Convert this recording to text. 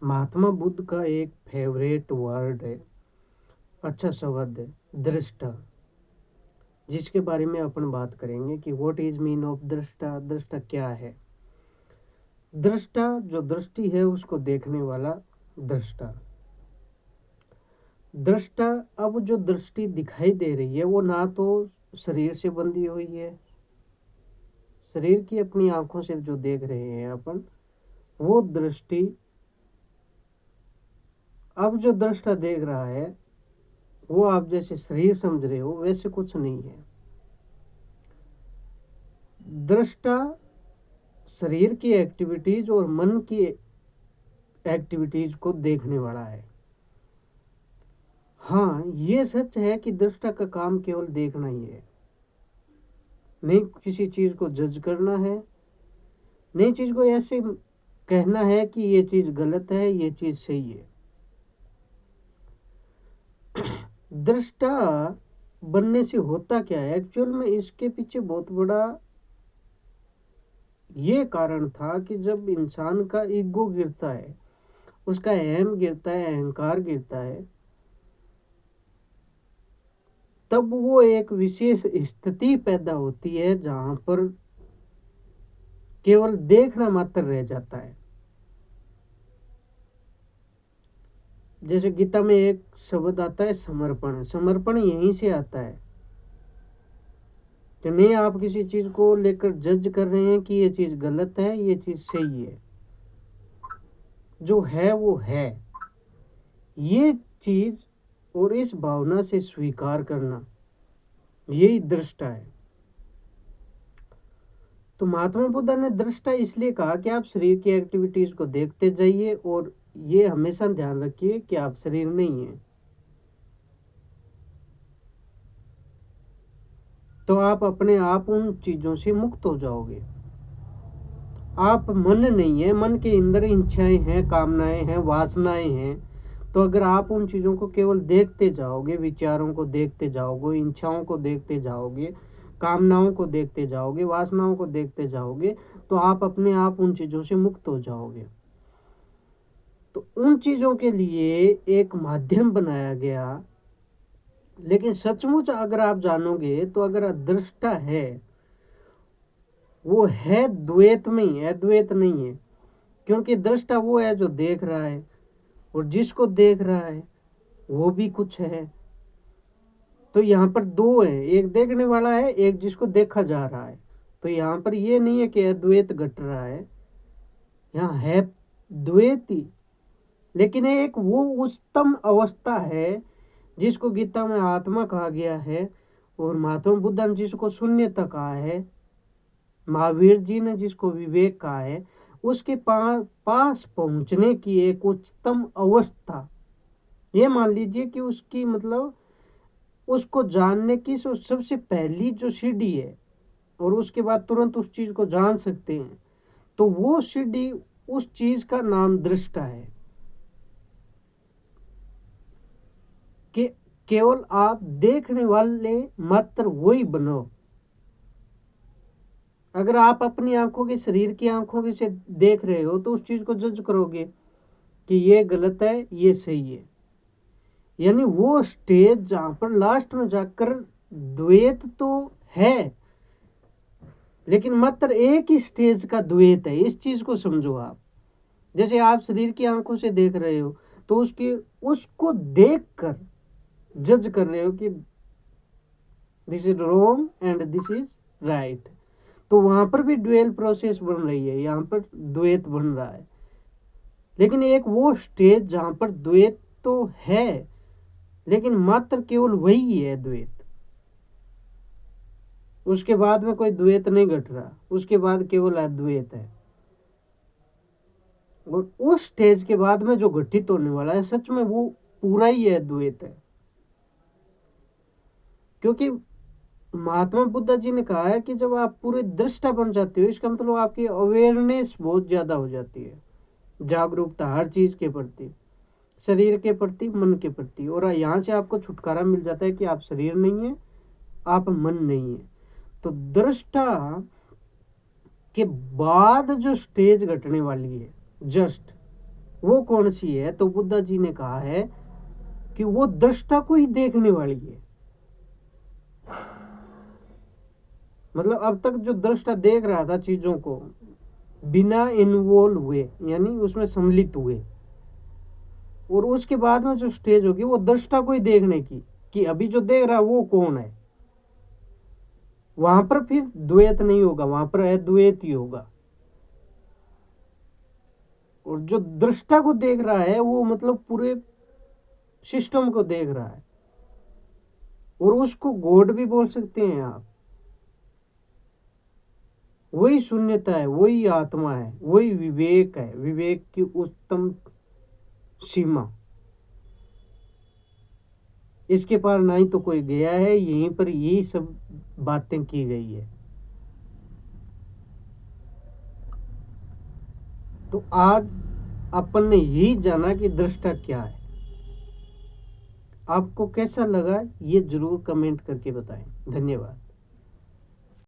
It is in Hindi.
महात्मा बुद्ध का एक फेवरेट वर्ड है, अच्छा शब्द है, दृष्टा, जिसके बारे में अपन बात करेंगे कि व्हाट इज मीन ऑफ दृष्टा। दृष्टा क्या है? दृष्टा जो दृष्टि है उसको देखने वाला दृष्टा। दृष्टा, अब जो दृष्टि दिखाई दे रही है वो ना तो शरीर से बंधी हुई है, शरीर की अपनी आंखों से जो देख रहे हैं अपन, वो दृष्टि, अब जो दृष्टा देख रहा है वो आप जैसे शरीर समझ रहे हो वैसे कुछ नहीं है। दृष्टा शरीर की एक्टिविटीज और मन की एक्टिविटीज को देखने वाला है। हाँ, ये सच है कि दृष्टा का काम केवल देखना ही है, नहीं किसी चीज को जज करना है, नहीं चीज को ऐसे कहना है कि ये चीज गलत है, ये चीज सही है। दृष्टा बनने से होता क्या है एक्चुअल में, इसके पीछे बहुत बड़ा ये कारण था कि जब इंसान का ईगो गिरता है, उसका अहम गिरता है, अहंकार गिरता है, तब वो एक विशेष स्थिति पैदा होती है जहां पर केवल देखना मात्र रह जाता है। जैसे गीता में एक शब्द आता है समर्पण, समर्पण यहीं से आता है कि नहीं आप किसी चीज को लेकर जज कर रहे हैं कि ये चीज गलत है, ये चीज सही है, जो है वो है, ये चीज, और इस भावना से स्वीकार करना, यही दृष्टा है। तो महात्मा बुद्ध ने दृष्टा इसलिए कहा कि आप शरीर की एक्टिविटीज को देखते जाइए और ये हमेशा ध्यान रखिए कि आप शरीर नहीं है। तो आप अपने आप उन चीजों से मुक्त हो जाओगे। आप मन नहीं है, मन के अंदर इच्छाएं हैं, कामनाएं हैं, वासनाएं हैं। तो अगर आप उन चीजों को केवल देखते जाओगे, विचारों को देखते जाओगे, इच्छाओं को देखते जाओगे, कामनाओं को देखते जाओगे, वासनाओं को देखते जाओगे, तो आप अपने आप उन चीजों से मुक्त हो जाओगे। तो उन चीजों के लिए एक माध्यम बनाया गया, लेकिन सचमुच अगर आप जानोगे तो अगर दृष्टा है वो है द्वैत में ही, अद्वैत नहीं है। क्योंकि दृष्टा वो है जो देख रहा है और जिसको देख रहा है वो भी कुछ है। तो यहाँ पर दो है, एक देखने वाला है, एक जिसको देखा जा रहा है। तो यहाँ पर ये नहीं है कि अद्वैत घट रहा है, यहाँ है द्वैत ही, लेकिन एक वो उच्चतम अवस्था है जिसको गीता में आत्मा कहा गया है, और महात्मा बुद्ध ने जिसको शून्यता कहा है, महावीर जी ने जिसको विवेक कहा है, उसके पास पहुंचने की एक उच्चतम अवस्था। ये मान लीजिए कि उसकी मतलब उसको जानने की सबसे पहली जो सीढ़ी है, और उसके बाद तुरंत उस चीज को जान सकते हैं, तो वो सीढ़ी, उस चीज का नाम दृष्टा है। कि केवल आप देखने वाले मात्र वही बनो। अगर आप अपनी आंखों के, शरीर की आंखों के से देख रहे हो तो उस चीज को जज करोगे कि ये गलत है, ये सही है। यानी वो स्टेज जहां पर लास्ट में जाकर द्वैत तो है, लेकिन मात्र एक ही स्टेज का द्वैत है। इस चीज को समझो आप। जैसे आप शरीर की आंखों से देख रहे हो तो उसको देखकर जज कर रहे हो कि this is wrong and this is right. तो वहां पर भी ड्यूअल प्रोसेस बन रही है, यहाँ पर द्वैत बन रहा है। लेकिन एक वो स्टेज जहां पर द्वैत तो है, लेकिन मात्र केवल वही है द्वैत, उसके बाद में कोई द्वैत नहीं घट रहा, उसके बाद केवल अद्वैत है। और उस स्टेज के बाद में जो घटित होने वाला है सच में वो पूरा ही अद्वैत है। क्योंकि महात्मा बुद्ध जी ने कहा है कि जब आप पूरे दृष्टा बन जाते हो, इसका मतलब आपकी अवेयरनेस बहुत ज्यादा हो जाती है, जागरूकता हर चीज के प्रति, शरीर के प्रति, मन के प्रति। और यहाँ से आपको छुटकारा मिल जाता है कि आप शरीर नहीं है, आप मन नहीं है। तो दृष्टा के बाद जो स्टेज घटने वाली है, जस्ट वो कौन सी है? तो बुद्धा जी ने कहा है कि वो दृष्टा को ही देखने वाली है। मतलब अब तक जो दृष्टा देख रहा था चीजों को बिना इन्वॉल्व हुए, यानी उसमें सम्मिलित हुए, और उसके बाद में जो स्टेज होगी वो दृष्टा को ही देखने की, कि अभी जो देख रहा है वो कौन है। वहां पर फिर द्वैत नहीं होगा, वहां पर अद्वैत ही होगा। और जो दृष्टा को देख रहा है वो मतलब पूरे सिस्टम को देख रहा है, और उसको गॉड भी बोल सकते हैं आप। वही शून्यता है, वही आत्मा है, वही विवेक है, विवेक की उच्चतम सीमा। इसके पार ना ही तो कोई गया है, यहीं पर यही सब बातें की गई है। तो आज अपन ने यही जाना कि दृष्टा क्या है। आपको कैसा लगा ये जरूर कमेंट करके बताएं। धन्यवाद।